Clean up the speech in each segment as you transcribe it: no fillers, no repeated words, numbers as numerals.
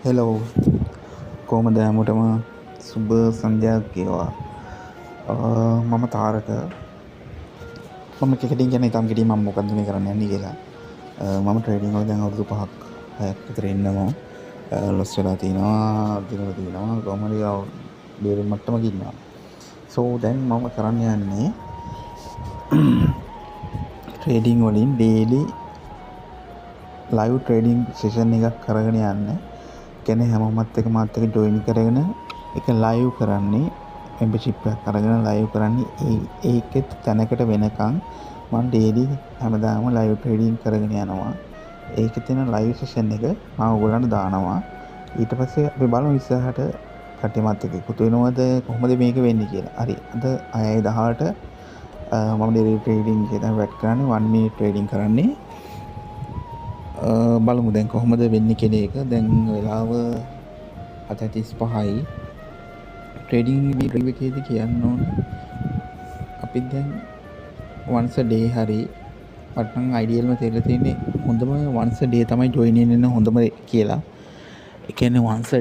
Hello කොහොමද හැමෝටම සුබ සන්ධ්‍යාවක් වේවා. මම තාරක. මම කෙටියෙන් කියන ඉතාම කෙටියෙන් මම මොකද්ද මේ කරන්න යන්නේ කියලා. මම ට්‍රේඩින් වල දැන් අවුරුදු 5ක් විතර ඉන්නවා. ලොස් වෙලා තිනවා, දිනවල තිනවා. කොහොම හරි බේරුම් මට්ටමක ඉන්නවා. සෝ දැන් මම කරන්න යන්නේ ට්‍රේඩින් වලින් ඩේලි ලයිව් ට්‍රේඩින් සෙෂන් එකක් කරගෙන යන්න. කියන්නේ හැමෝමත් එක මාත් එක ජොයින් කරගෙන එක ලයිව් කරන්නේ මෙම්බර්ෂිප් එකක් අරගෙන ලයිව් කරන්නේ ඒකෙත් තැනකට වෙනකන් මම ඩේලි හැමදාම ලයිව් ට්‍රේඩින් කරගෙන යනවා. ඒකේ තියෙන ලයිව් සෙෂන් එක මම ඔයගොල්ලන්ට දානවා. ඊට පස්සේ අපි බලමු ඉස්සරහට කට්ටියමත් එක්ක එකතු වෙනවද කොහොමද මේක වෙන්නේ කියලා. හරි. අද 6:18 මම ඩේලි ට්‍රේඩින් එක තමයි වැට් කරන්නේ 1 minute ට්‍රේඩින් කරන්නේ. බලමු දැන් කොහොමද වෙන්නේ කියන එක. දැන් වෙලාව 7:35යි. ට්‍රේඩින් වීඩියෝ එකේදී කියන්න ඕන අපි දැන් once a day හරි මට නම් අයිඩියල්ම තේරලා තියෙන්නේ හොඳම once a day තමයි ජොයින් වෙන්න හොඳම කියලා. ඒ කියන්නේ once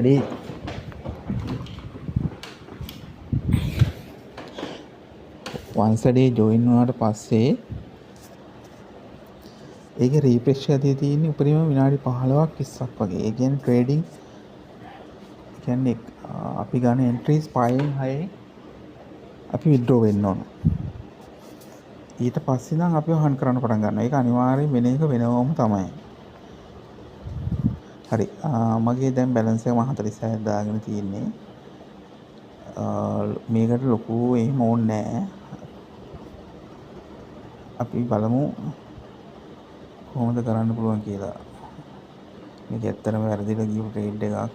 a day ජොයින් වුණාට පස්සේ ඒක රීෆ්‍රෙෂ් එකේ තියෙන්නේ උපරිම විනාඩි 15ක් 20ක් වගේ. ඒ කියන්නේ ට්‍රේඩින් කියන්නේ අපි ගන්න එන්ට්‍රීස් 5න් 6න් අපි විත්ඩ්‍රෝ වෙන්න ඕන. ඊට පස්සේ නම් අපි වහන් කරන්න පටන් ගන්නවා. ඒක අනිවාර්යයෙන් වෙන එක වෙනවම තමයි. හරි. මගේ දැන් බැලන්ස් එක 46ක් දාගෙන තියෙන්නේ. මේකට ලොකු එහෙම ඕනේ නැහැ. අපි බලමු කොහොමද කරන්න පුළුවන් කියලා. මේක ඇත්තටම වැරදිලා ගියපු ට්‍රේඩ් එකක්.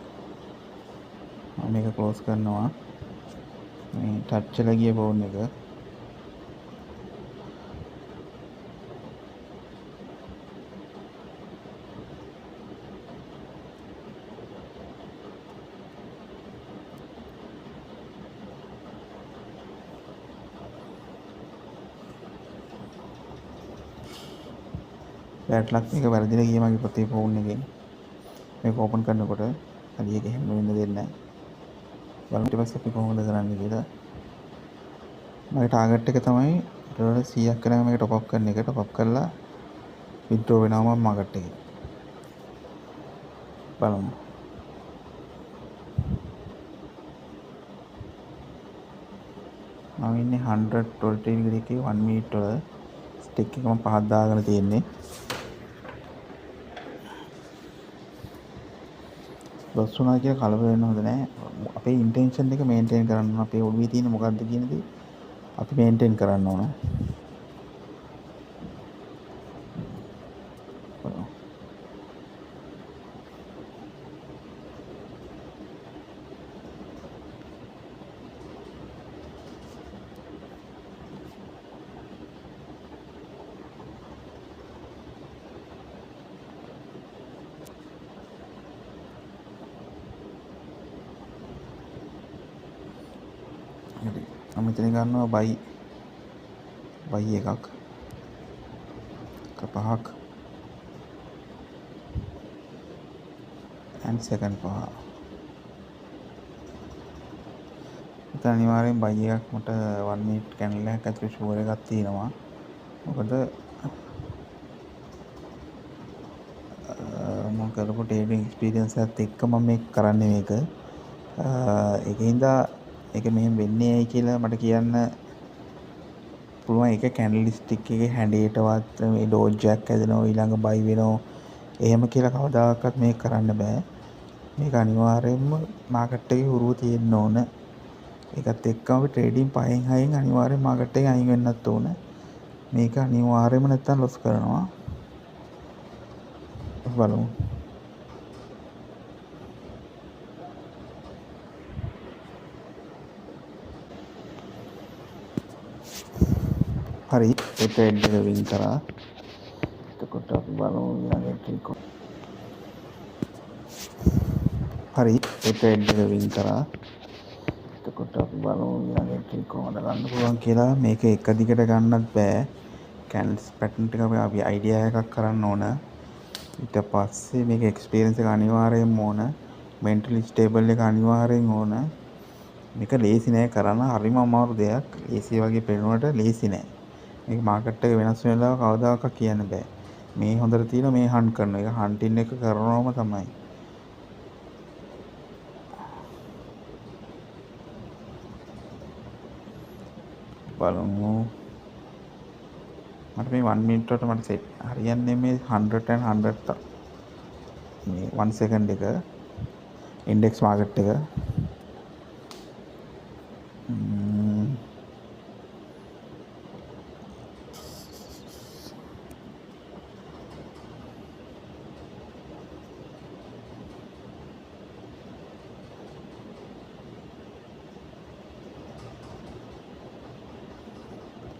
මම මේක ක්ලෝස් කරනවා. මේ ටච් වෙලා ගිය ෆෝන් එක. බෑට්ලක් මේක වැරදිලා ගිය මගේ පොතේ ෆෝන් එකෙන්. මේක ඕපන් කරනකොට හරි එක හැම වෙන්න දෙන්නේ නැහැ. බලමු ඊට පස්සේ අපි කොහොමද කරන්නේ කියලා. මගේ ටාගට් එක තමයි ඩොලර් 100ක් කරගෙන මේක টොප් අප් කරන එක. টොප් අප් කරලා විත්ඩ්‍රෝ වෙනවා මම මාකට් එකේ. බලමු. මම ඉන්නේ 100 ටොල් එකේ 1 minute වල ස්ටික් එක මම 5ක් දාගෙන තියෙන්නේ. ලොස් වුණා කියලා කලබල වෙන්න හොඳ නැහැ. අපේ ඉන්ටෙන්ෂන් එක මේන්ටේන් කරන්න ඕන. අපේ ඔළුවේ තියෙන මොකද්ද කියන දේ අපි මේන්ටේන් කරන්න ඕන. හරි. මම මෙතන ගන්නවා බයි එකක්. පහක්. and second පහ. මෙතන අනිවාර්යෙන් බයි එකක් මට 1 minute කැන්ඩල් එකක් ඇතුලේ ෂුවර් එකක් තියෙනවා. මොකද මම කරපු ට්‍රේඩින් එක්ස්පීරියන්ස් එකත් එක්ක මම මේක කරන්නේ මේක. ඒකින්ද ඒක මෙහෙම වෙන්නේ ඇයි කියලා මට කියන්න පුළුවන්. ඒක කැන්ඩල් ස්ටික් එකේ හැඩයටවත් මේ ඩෝජ් එකක් හැදෙනවා ඊළඟ බයි වෙනවා එහෙම කියලා කවදාකවත් මේක කරන්න බෑ. මේක අනිවාර්යයෙන්ම මාකට් එකේ හුරුව තියෙන්න ඕන. ඒකත් එක්කම අපි ට්‍රේඩින් 5න් 6න් අනිවාර්යයෙන් මාකට් එකෙන් අයින් වෙන්නත් ඕන. මේක අනිවාර්යයෙන්ම නැත්තම් ලොස් කරනවා. බලමු. හරි. ඒ ට්‍රේඩ් එක වින් කරා. එතකොට අපි බලමු ඊළඟ එන්ට්‍රි එක. හරි. ඒ ට්‍රේඩ් එක වින් කරා. එතකොට අපි බලමු ඊළඟ එන්ට්‍රි කොහොමද ගන්න පුළුවන් කියලා. මේක එක දිගට ගන්නත් බෑ. කැන්ඩල්ස් පැටර්න් එක අපි අයිඩියා එකක් කරන්න ඕන. ඊට පස්සේ මේක එක්ස්පීරියන්ස් එක අනිවාර්යයෙන්ම ඕන. මෙන්ටලි ස්ටේබල් එක අනිවාර්යෙන් ඕන. මේක ලේසි නෑ කරන්න, හරිම අමාරු දෙයක්. ලේසි වගේ පේනවට ලේසි නෑ. මේක මාකට් එක වෙනස් වෙන වෙලාවක කවදාකවත් කියන්න බෑ. මේ හොඳට තියෙන මේ හන්ට් කරන එක, හන්ටින් එක කරනවම තමයි. බලමු. මට මේ 1 minute වලට මට සෙට් හරියන්නේ මේ 100 and 100 මේ 1 second එක ඉන්ඩෙක්ස් මාකට් එක.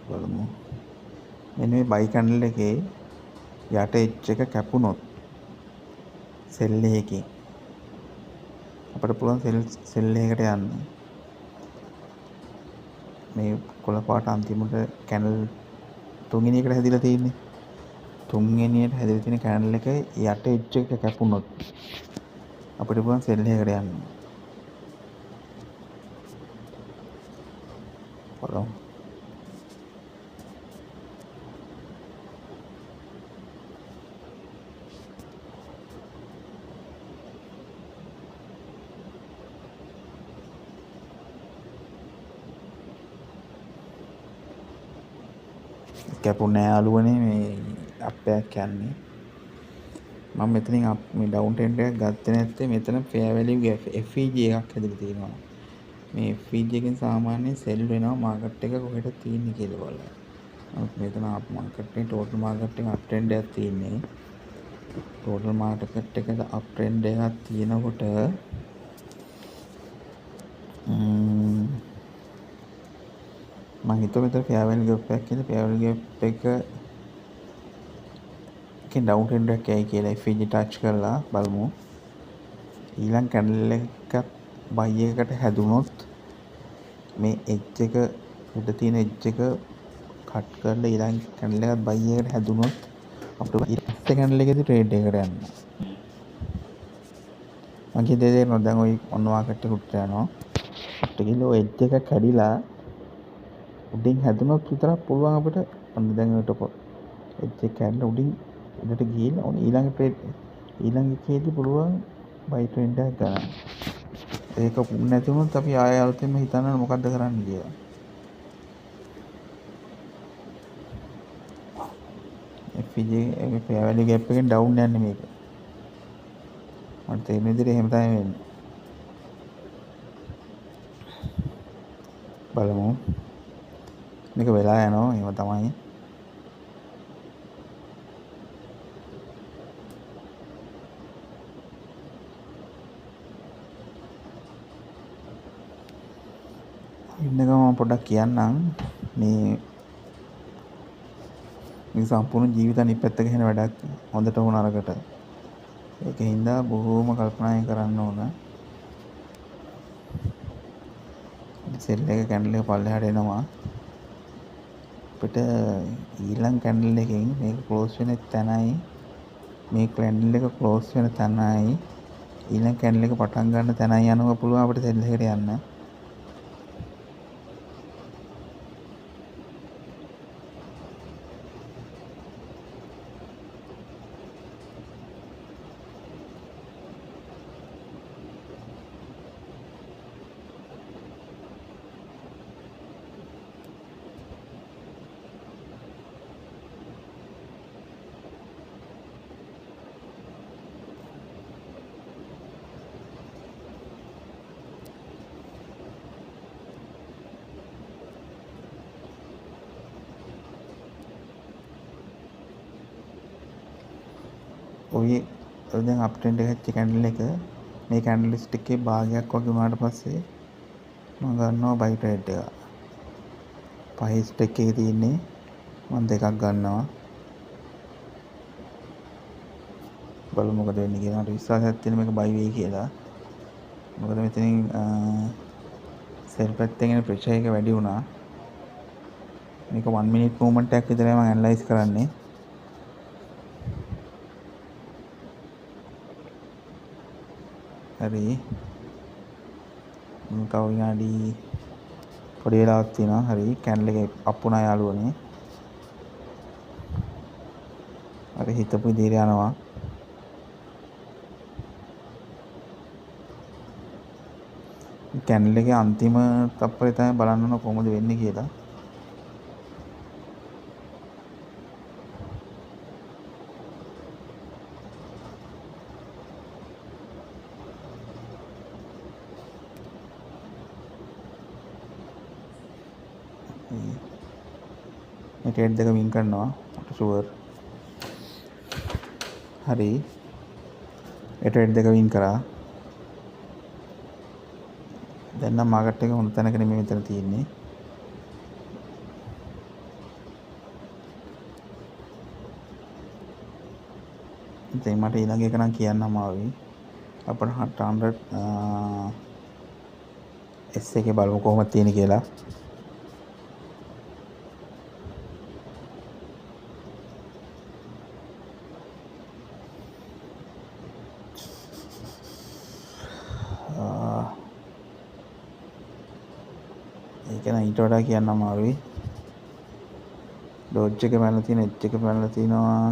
බලමු. මෙන්න මේ බයි කැන්ඩල් එකේ යට එජ් එක කැපුණොත් සෙල් එකකින් අපිට පුළුවන් සෙල් එකකට යන්න. මේ කොළ පාට අන්තිමට කැන්ඩල් තුන්වෙනි එකට හැදිලා තියෙන්නේ. තුන්වෙනියට හැදිලා තියෙන කැන්ඩල් එක යට එජ් එක කැපුණොත් අපිට පුළුවන් සෙල් එකකට යන්න. බලමු. කැපුනේ යාළුවනේ මේ අප්පයක් යන්නේ. මම මෙතනින් මේ ඩවුන් ට්‍රෙන්ඩ් එකක් ගත්තේ නැත්තේ මෙතන ෆෙයා වැලියු FEG එකක් හැදලා තියෙනවා. මේ FEG එකෙන් සාමාන්‍යයෙන් සෙල් වෙනවා මාකට් එක කොහෙද තියෙන්නේ කියලා බලන්න. නමුත් මෙතන අප් මාකට් එකේ ටෝටල් මාකට් එක අප් ට්‍රෙන්ඩ් එකක් තියෙන්නේ. ටෝටල් මාකට් එක අප් ට්‍රෙන්ඩ් එකක් තියෙනකොට මම හිතුවා මෙතන ෆෙයා වැලියු ගැප් එකක් කියලා. ෆෙයා වැලියු ගැප් එකෙන් ඩවුන් ට්‍රෙන්ඩ් එකක් යයි කියලා FEG ටච් කරලා බලමු. ඊළඟ කැන්ඩල් එකක් බයි එකකට හැදුනොත් මේ එජ් එක උඩ තියෙන එජ් එක කට් කරලා ඊළඟ කැන්ඩල් එකක් බයි එකට හැදුනොත් අපිට ඊළඟ කැන්ඩල් එකේදී ට්‍රේඩ් එකකට යන්න. මම කිය දෙයක් නෝ දැන් ওই ඔන්න මාකට් එක උඩට යනවා. උඩට ගිහලා ඔය එජ් එක කැඩිලා උඩින් හැදුනොත් විතරක් පුළුවන් අපිට ඔන්න දැන් උඩට එජ් එක කැඩලා උඩින් උඩට ගිහලා ඔන්න ඊළඟ එකේදී පුළුවන් බයි ට්‍රෙන්ඩ් එකක් ගන්න. ඒක නැති වුණොත් අපි ආයෙ අලුතෙන්ම හිතන්න මොකද්ද කරන්න කියලා. FEG ෆෙයා වැලියු ගැප් එකෙන් ඩවුන් යන්නේ මේක. මට තේරෙන විදිහට එහෙම තමයි වෙන්නේ. බලමු. මේක වෙලා යනවා එහෙම තමයි. ඉන්නකම මම පොඩ්ඩක් කියන්නම් මේ සම්පූර්ණ ජීවිත අනිත් පැත්ත ගහන වැඩක් හොඳට වුණ අරකට. ඒකින්ද බොහෝම කල්පනායෙන් කරන්න ඕන. සෙල් එක කැන්ඩල් එක පල්ලෙහාට එනවා. අපිට ඊළඟ කැන්ඩල් එකෙන් මේක ක්ලෝස් වෙන තැනයි මේ කැන්ඩල් එක ක්ලෝස් වෙන තැනයි ඊළඟ කැන්ඩල් එක පටන් ගන්න තැනයි යනවා පුළුවන් අපිට සෙල් එකට යන්න. ඔය දැන් අප් ට්‍රෙන්ඩ් එකක් කැන්ඩල් එක මේ කැන්ඩල් ස්ටික් එකේ භාගයක් වගේ වුණාට පස්සේ මම ගන්නවා බයි ට්‍රේඩ් එක. පහේ ස්ටික් එකේ තියෙන්නේ මම දෙකක් ගන්නවා. බලමු මොකද වෙන්නේ කියලා. මට විශ්වාසයක් තියෙන මේක බයි වෙයි කියලා. මොකද මෙතනින් සෙල් පැත්තෙන් එන ප්‍රෙෂර් එක වැඩි වුණා. මේක 1 minute movement එකක් විතරයි මම ඇනලයිස් කරන්නේ. හරි තව විනාඩි පොඩි වෙලාවක් තියෙනවා. හරි කැන්ඩල් එක අප් වුණා යාළුවනේ. හරි හිතපු විදිහට යනවා. කැන්ඩල් එකේ අන්තිම තප්පරේ තමයි බලන්න ඕන කොහොමද වෙන්නේ කියලා. මේ ට්‍රේඩ් දෙක වින් කරනවා මට ෂුවර්. හරි ඒ ට්‍රේඩ් දෙක වින් කරා. දැන් නම් මාකට් එක හොඳ තැනක නෙමෙයි මෙතන තියෙන්නේ. ඉතින් මට ඊළඟ එක නම් කියන්න අමාරුයි. අපිට 100 S එකේ බලමු කොහොමද තියෙන්නේ කියලා. ඒක නම් ඊට වඩා කියන්න අමාරුයි. ඩොජ් එක පැනලා තියෙන එච් එක පැනලා තිනවා.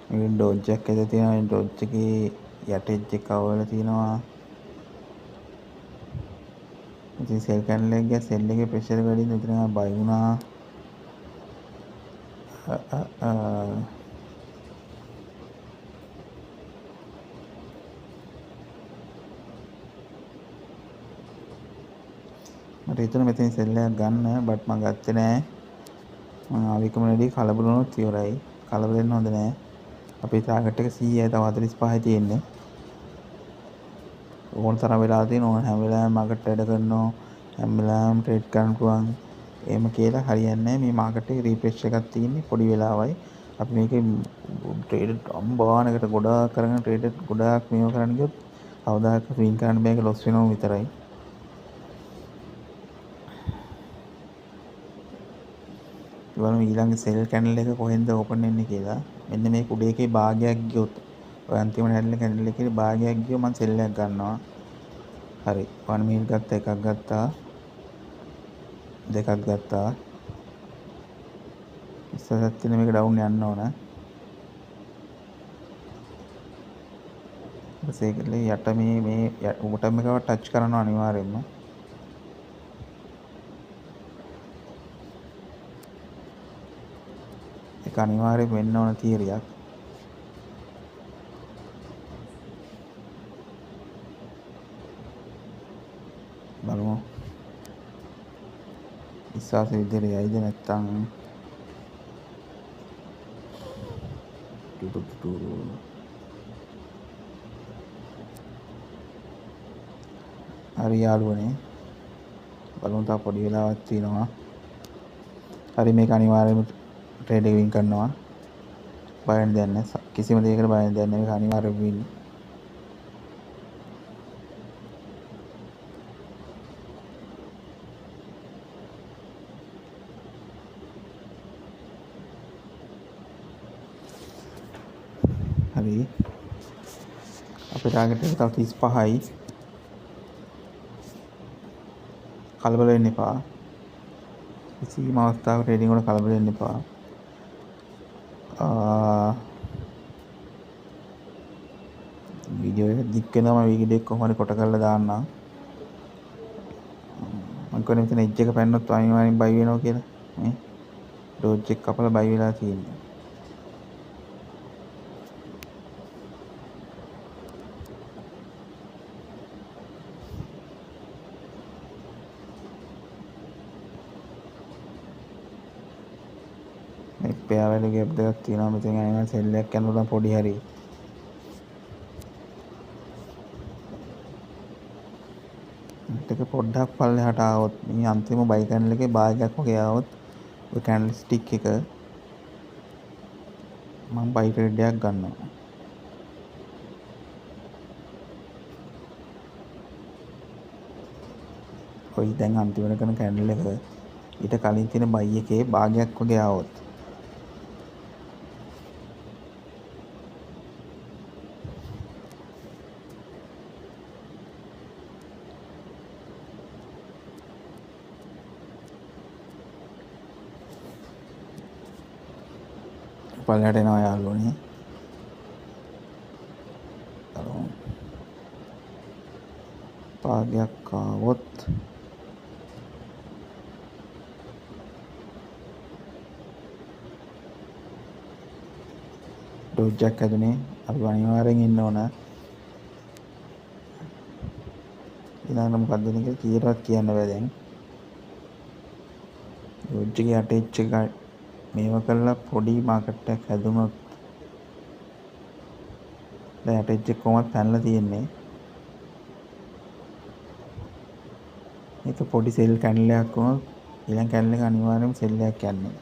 මේ ඩොජ් එකක් ඇද තියෙනවා. මේ ඩොජ් එකේ යට එජ් එක කවර් වෙලා තිනවා. ඉතින් සෙල් කැන්ඩල් එක ගියා. සෙල් එකේ ප්‍රෙෂර් වැඩි නිසා ඉතින් බයි වුණා. මට හිතුණා මෙතන සෙල් එකක් ගන්න බට් මම ගත්තේ නෑ. මම ආවිකම වැඩි කලබල වුණොත් ඉවරයි. කලබල වෙන්න හොඳ නෑ. අපේ ටාගට් එක 100යි තව 45යි තියෙන්නේ. ඕන තරම් වෙලා තියෙන ඕන හැම වෙලාවෙම මාකට් වැඩ කරනවා. හැම වෙලාවෙම ට්‍රේඩ් කරන්න පුළුවන්. එහෙම කියලා හරියන්නේ නැහැ. මේ මාකට් එකේ රිෆ්‍රෙෂ් එකක් තියෙන්නේ පොඩි වෙලාවයි. අපි මේකේ ට්‍රේඩ් අම්බානකට ගොඩාක් කරගෙන ට්‍රේඩ් ගොඩාක් මේව කරන්න ගියොත් අවදාක වින් කරන්න බෑ. ඒක ලොස් වෙනව විතරයි. බලමු ඊළඟ සෙල් කැන්ඩල් එක කොහෙන්ද ඕපන් වෙන්නේ කියලා. මෙන්න මේ කුඩේ එකේ භාගයක් ගියොත් ඔය අන්තිම හැදෙන කැන්ඩල් එකේ භාගයක් ගියොත් මම සෙල් එකක් ගන්නවා. හරි 1 මිනිත් ගත්තා, එකක් ගත්තා, දෙකක් ගත්තා. ඉස්සරහට තියෙන මේක ඩවුන් යන්න ඕන. ඊට යට මේ බොටම් එකව ටච් කරනවා අනිවාර්යයෙන්ම. ඒක අනිවාර්යයෙන් වෙන්න ඕන තියරියක්. බලමු විශ්වාස විදිහට යයිද නැත්තම් හරි යාළුවනේ බලමු තා පොඩි වෙලාවක් තියෙනවා. හරි මේක අනිවාර්යයෙන්ම ට්‍රේඩ් එක වින් කරනවා. බය වෙන්න දෙයක් නැහැ. කිසිම දෙයකට බය වෙන්න දෙයක් නැහැ. මේක අනිවාර්යයෙන් වින්. හරි අපේ ටාගට් එක තව 35යි. කලබල වෙන්න එපා. කිසිම අවස්ථාවක ට්‍රේඩින් වල කලබල වෙන්න එපා. වීඩියෝ එක දික් වෙනවා. මම වීඩියෝ එක කොහොමද කොට කරලා දාන්නම්. මම කියන්නේ මෙතන එජ් එක පැන්නොත් අනිවාර්යෙන් බයි වෙනවා කියලා. මේ ඩෝජ් එක කපලා බයි වෙලා තියෙනවා. මේ පෙයාවල ගැප් දෙකක් තියෙනවා. මෙතන අනිවාර්යෙන් සෙල් එකක් යනකොට පොඩි හරි එක පොඩ්ඩක් පල්ලෙහාට ආවොත් මේ අන්තිම බයි කැන්ඩල් එකේ භාගයක් වගේ ආවොත් ඔය කැන්ඩල් ස්ටික් එක මම බයි ට්‍රේඩ් එකක් ගන්නවා. ඔය දැන් අන්තිමට කරන කැන්ඩල් එක ඊට කලින් තියෙන බයි එකේ භාගයක් වගේ ආවොත් පල්ලයට එනවා යාළුවනේ. පාගයක් ආවොත් ඩොජ්ජක් හැදුනේ අපි අනිවාර්යෙන් ඉන්න ඕන. ඊළඟට මොකක්ද දෙන එක කීයටවත් කියන්න බෑ දැන්. ඩොජ් එකේ අටෙච් එක මේව කරලා පොඩි මාකට් එකක් හැදුනොත් දැන් අටෙච් එක කොහොමද පැනලා තියෙන්නේ. මේක පොඩි සෙල් කැන්ඩලයක් වුණොත් ඊළඟ කැන්ඩල් එක අනිවාර්යෙන්ම සෙල් එකක් යන්නේ.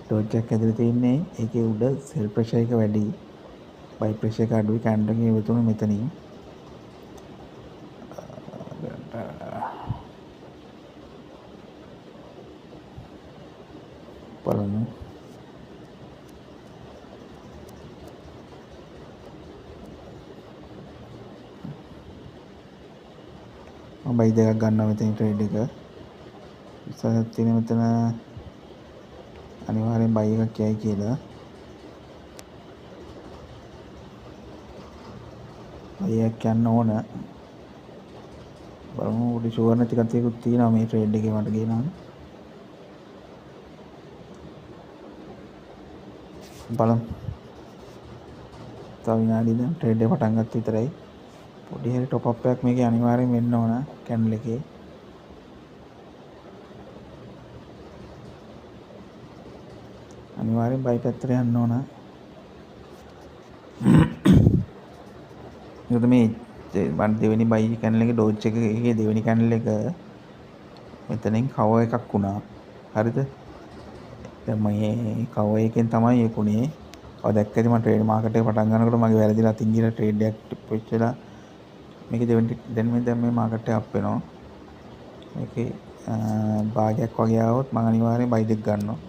ඩොජ් එකක් ඇදලා තියෙන්නේ ඒකේ උඩ සෙල් ප්‍රෙෂර් එක වැඩි. බයි ප්‍රෙෂර් එක අඩුයි කැන්ඩල් එකේ ඉවතුන මෙතනින්. බලමු. මම බයි දෙකක් ගන්නවා මෙතන ට්‍රේඩ් එක. ඉස්සරහට තියෙන මෙතන අනිවාර්යෙන් බයි එකක් කියයි කියලා. බයි එකක් යන්න ඕන. බලමු උඩ ෂුවර් නැති කතියකුත් තියෙනවා මේ ට්‍රේඩ් එකේ මට කියනවා. බලමු. තව විනාඩි දැන් ට්‍රේඩ් එක පටන් ගත්ත විතරයි. පොඩි හරි টොප් අප් එකක් මේකේ අනිවාර්යෙන් වෙන්න ඕන කැන්ඩල් එකේ. අනිවාර්යෙන් බයි පැත්තට යන්න ඕන. මොකද මේ දෙවෙනි බයි කැන්ඩල් එකේ ඩොජ් එකේ දෙවෙනි කැන්ඩල් එක මෙතනින් කවර් එකක් වුණා. හරිද? දැන් මේ කවර් එකෙන් තමයි ඒකුනේ. ඔය දැක්කද මම ට්‍රේඩ් මාකට් එක පටන් ගන්නකොට මගේ වැරදිලා අතින් ගිහලා ට්‍රේඩ් එකක් ටිප් වෙලා මේකේ දෙවෙනි දැන් මේ මාකට් එක අප් වෙනවා. මේකේ භාගයක් වගේ ආවොත් මම අනිවාර්යෙන් බයි දෙක ගන්නවා.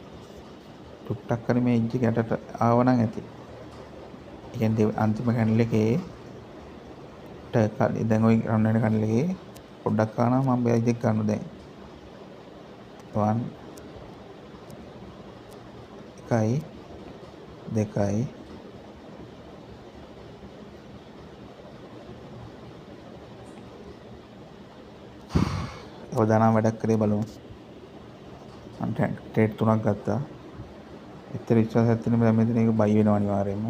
ටුක්ටක් කරේ මේ එජ් එක යටට ආව නම් ඇති. ඒ කියන්නේ අන්තිම කැන්ඩල් එකේ දැන් ওই රන් වෙන කැන්ඩල් එකේ පොඩ්ඩක් ආනවා මම බයි දෙක ගන්නවා දැන්. 1 2 අවදානම් වැඩක් කරේ බලමු. මම ට්‍රේඩ් 3ක් ගත්තා. එතන විශ්වාසයක් තියෙන බෑ මෙතන එක බයි වෙනවා අනිවාර්යයෙන්ම.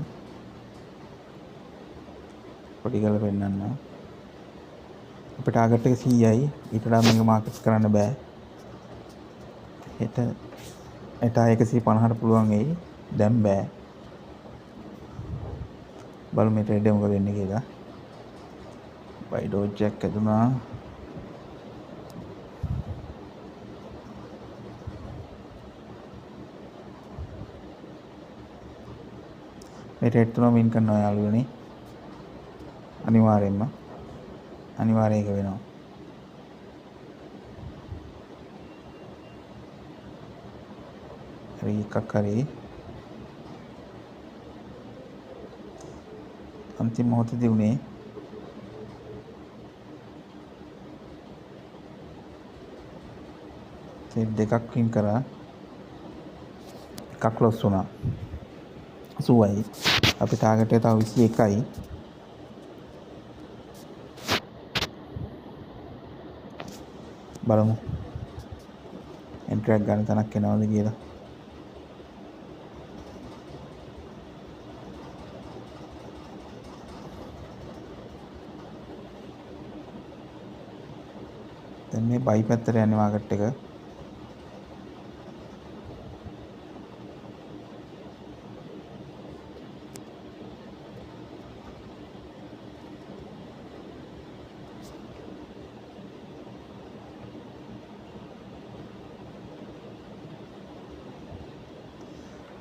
පොඩි කරලා පෙන්නන්න. අපේ ටාගට් එක 100යි. ඊට වඩා මේක මාකට් කරන්න බෑ. හෙට 150ට පුළුවන් වෙයි. දැන් බෑ. බලමු මේ ට්‍රේඩ් එක මොකද වෙන්නේ කියලා. බයි ඩොජ් එකක් ඇදුනා. මේ ට්‍රේඩ් තුනම වින් කරනවා යාළුවනේ. අනිවාර්යෙන්ම ඒක වෙනවා. හරි එකක් හරි අන්තිම මොහොතේදී උනේ ට්‍රේඩ් දෙකක් වින් කරා. එකක් ක්ලොස් වුණා. 80යි. අපේ ටාගට් එක තව 21යි. බලමු එන්ට්‍රි එකක් ගන්න තැනක් එනවද කියලා. දැන් මේ බයි පැත්තට යන්නේ මාකට් එක.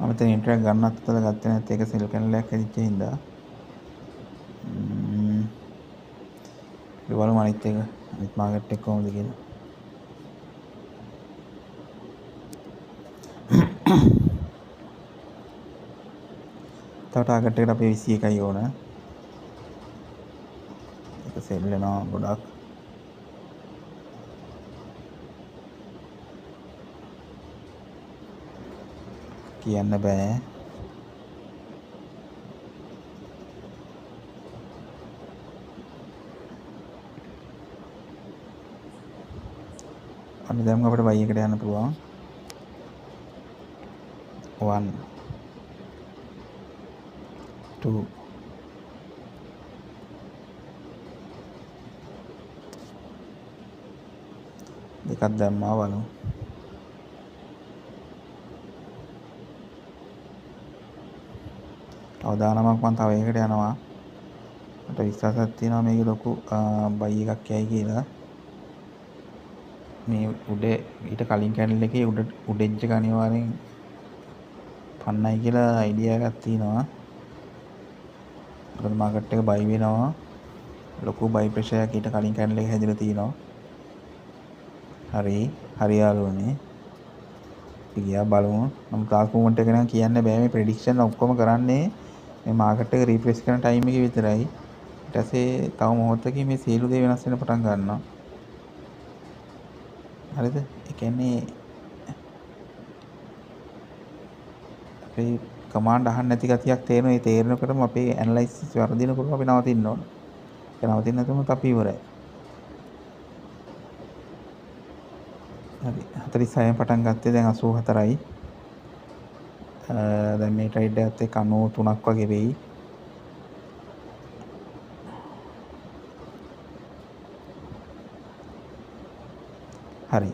මම මෙතන එන්ට්‍රි එකක් ගන්නත් උතල ගත්තේ නැත්නම් ඒක සෙල් කැනලයක් හැදිච්ච හින්දා. බලමු අනිත් එක අනිත් මාකට් එක කොහොමද කියලා. තව ටාගට් එකට අපි 21යි ඕන. ඒක සෙල් වෙනවා ගොඩක්. කියන්න බෑ. අන්න දැන් අපිට buy එකට යන්න පුළුවන්. 1 2 දෙකක් දැම්මා බලමු. අවදානමක් මම තව එකකට යනවා. මට විශ්වාසයක් තියෙනවා මේක ලොකු buy එකක් යයි කියලා. මේ උඩ ඊට කලින් කැන්ඩල් එකේ උඩ එජ් එක අනිවාර්යෙන් පන්නයි කියලා අයිඩියා එකක් තියෙනවා. මොකද මාකට් එක buy වෙනවා. ලොකු buy pressure එකක් ඊට කලින් කැන්ඩල් එක හැදිලා තියෙනවා. හරි යාළුවනේ. ගියා බලමු. මම ක්ලාස් මොමන්ට් එක නම් කියන්න බෑ. මේ ප්‍රෙඩික්ෂන් ඔක්කොම කරන්නේ මේ මාකට් එක රිෆ්‍රෙෂ් කරන ටයිම් එකේ විතරයි. ඊට පස්සේ තව මොහොතකින් මේ සියලු දේ වෙනස් වෙන්න පටන් ගන්නවා. හරිද? ඒ කියන්නේ අපේ කමාන්ඩ් අහන්න නැති ගතියක් තේරෙනවා. ඒ තේරෙනකොටම අපේ ඇනලයිසිස් වර්ධිනකොටම අපි නවතින්න ඕන. ඒක නවතින්න නැතුවම අපි ඉවරයි. හරි 46 පටන් ගත්තේ දැන් 84යි. දැන් මේ ට්‍රේඩ් එකත් එක්ක 93ක් වගේ වෙයි. හරි.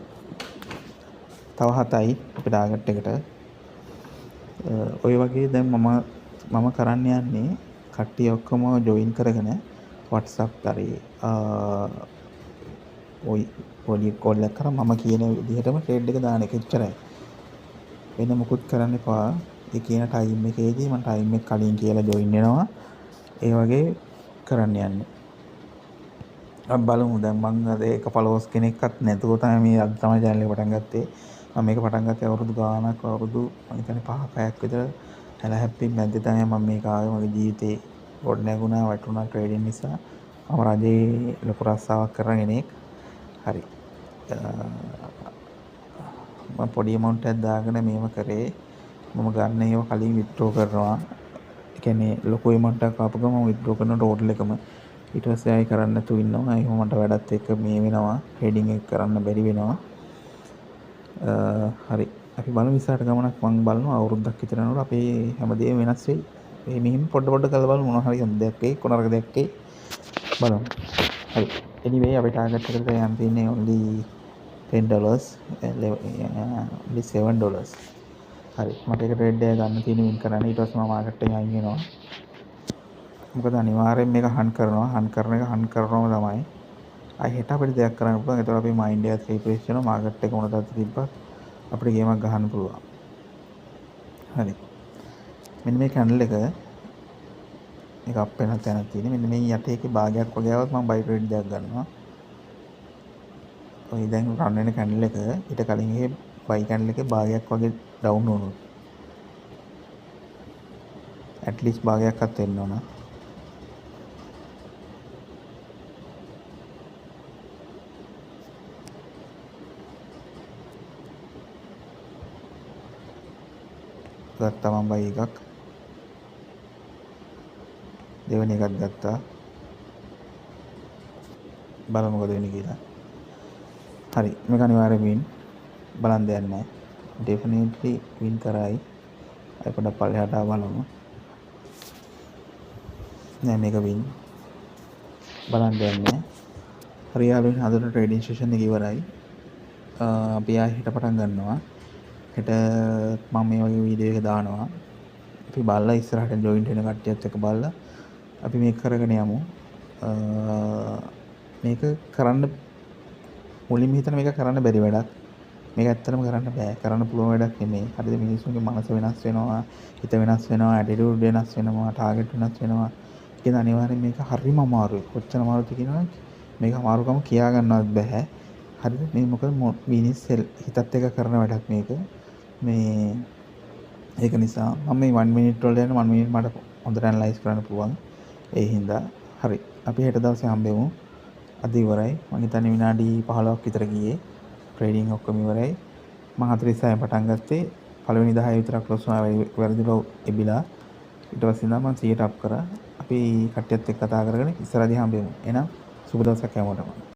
තව 7යි අපි ටාගට් එකට. ඔය වගේ දැන් මම කරන්න යන්නේ කට්ටිය ඔක්කොම ජොයින් කරගෙන WhatsApp කරේ ඔය පොඩි කෝල් එකක් කරා මම කියන විදිහටම ට්‍රේඩ් එක දාන එක එච්චරයි. වෙන මොකුත් කරන්න එපා. ඒ කියන ටයිම් එකේදී මම ටයිම් එක කලින් කියලා ජොයින් වෙනවා. ඒ වගේ කරන්න යන්නේ. අපි බලමු දැන් මම අද එක ෆලෝවර්ස් කෙනෙක්වත් නැතුව තමයි මේ අද තමයි channel එක පටන් ගත්තේ. මම මේක පටන් ගත්තේ අවුරුදු ගාණක් අවුරුදු මම හිතන්නේ 5-6ක් විතර හැල හැප්පින් මැද්දේ තමයි මම මේක ආවේ. මගේ ජීවිතේ ගොඩ නැගුණා වටුණා ට්‍රේඩින් නිසා. මම රජේ ලොකු රස්සාවක් කරන කෙනෙක්. හරි. මම පොඩි amount එකක් දාගෙන මේව කරේ. මම ගන්න ඒවා කලින් withdraw කරනවා. ඒ කියන්නේ ලොකු amount එකක් ආපු ගමන් මම withdraw කරන ටෝටල් එකම ඊට පස්සේ ආයෙ කරන්න නැතුව ඉන්නවා. ඒක මට වැඩත් එක්ක මේ වෙනවා. ට්‍රේඩින් එක කරන්න බැරි වෙනවා. හරි. අපි බලමු ඉස්සරහට ගමනක් මම බලනවා අවුරුද්දක් විතර යනකොට අපේ හැමදේම වෙනස් වෙයි. මේ මෙහිම පොඩ කරලා බලමු මොනවා හරි හොඳ දෙයක් වෙයි කොනරක දෙයක් වෙයි. බලමු. හරි. anyway අපි ටාගට් එකට යන්න තියෙන්නේ only $10 only $7. හරි. මට ඒක ට්‍රේඩ් එක ගන්න තියෙන වින් කරන්න ඊට පස්සේ මම මාකට් එකෙන් අයින් වෙනවා. මොකද අනිවාර්යෙන් මේක හන් කරනවා. හන් කරන එක හන් කරනවම තමයි. ආයි හෙට අපිට දෙයක් කරන්න පුළුවන්. ඒතකොට අපි මයින්ඩ් එකත් රිෆ්‍රෙෂ් වෙනවා. මාකට් එක මොනටද තිබ්බත් අපිට ගේමක් ගහන්න පුළුවන්. හරි. මෙන්න මේ කැන්ඩල් එක මේක අප් වෙන තැනක් තියෙන්නේ. මෙන්න මේ යට එකේ භාගයක් වගේ આવත් මම බයි ට්‍රේඩ් දෙයක් ගන්නවා. ඔය දැන් රන් වෙන කැන්ඩල් එක ඊට කලින් ඒ බයි කැන්ඩල් එකේ භාගයක් වගේ ඩවුන් වුණොත් at least භාගයක්වත් වෙන්න ඕන. ගත්තා මම බයි එකක්. දෙවෙනි එකක් ගත්තා. බලමු මොකද වෙන්නේ කියලා. හරි මේක අනිවාර්යෙන් වින් බලන් දෙයක් නැහැ. ඩෙෆිනිට්ලි වින් කරයි. අය පොඩක් පල්ලෙහාට බලමු. නෑ මේක වින් බලන් දෙයක් නැහැ. හරි යාළුවනේ අද ට්‍රේඩින් සෙෂන් එක ඉවරයි. අපි ආයෙ හෙට පටන් ගන්නවා. හෙට මම මේ වගේ වීඩියෝ එක දානවා. අපි බලලා ඉස්සරහට ජොයින් වෙන කට්ටියත් එක්ක බලලා අපි මේක කරගෙන යමු. මේක කරන්න මුලින්ම හිතන මේක කරන්න බැරි වැඩක්. මේක ඇත්තටම කරන්න බෑ. කරන්න පුළුවන් වැඩක් නෙමෙයි. හරිද? මිනිස්සුන්ගේ මනස වෙනස් වෙනවා, හිත වෙනස් වෙනවා, ඇටිටියුඩ් වෙනස් වෙනවා, ටාගට් වෙනස් වෙනවා. ඒක අනිවාර්යෙන් මේක හරිම අමාරුයි. කොච්චර අමාරුද කියනවද? මේක අමාරුකම කියා ගන්නවත් බෑ. හරිද? මේ මොකද මිනිස් හිතත් එක්ක කරන වැඩක් මේක. මේ ඒක නිසා මම මේ 1 minute වල යන 1 minute මට හොඳට ඇනලයිස් කරන්න පුළුවන්. ඒ හින්දා හරි. අපි හෙට දවසේ හම්බෙමු. අද ඉවරයි. මම හිතන්නේ විනාඩි 15ක් විතර ගියේ. ට්‍රේඩින් ඔක්කොම ඉවරයි. මම 46 පටන් ගත්තේ. පළවෙනි 10 විතරක් ලොස් වුණා වැරදිලා එබිලා. ඊට පස්සේ ඉඳන් මම 100ට අප් කරා. අපි කට්ටියත් එක්ක කතා කරගෙන ඉස්සරහදී හම්බෙමු. එහෙනම් සුබ දවසක් හැමෝටම.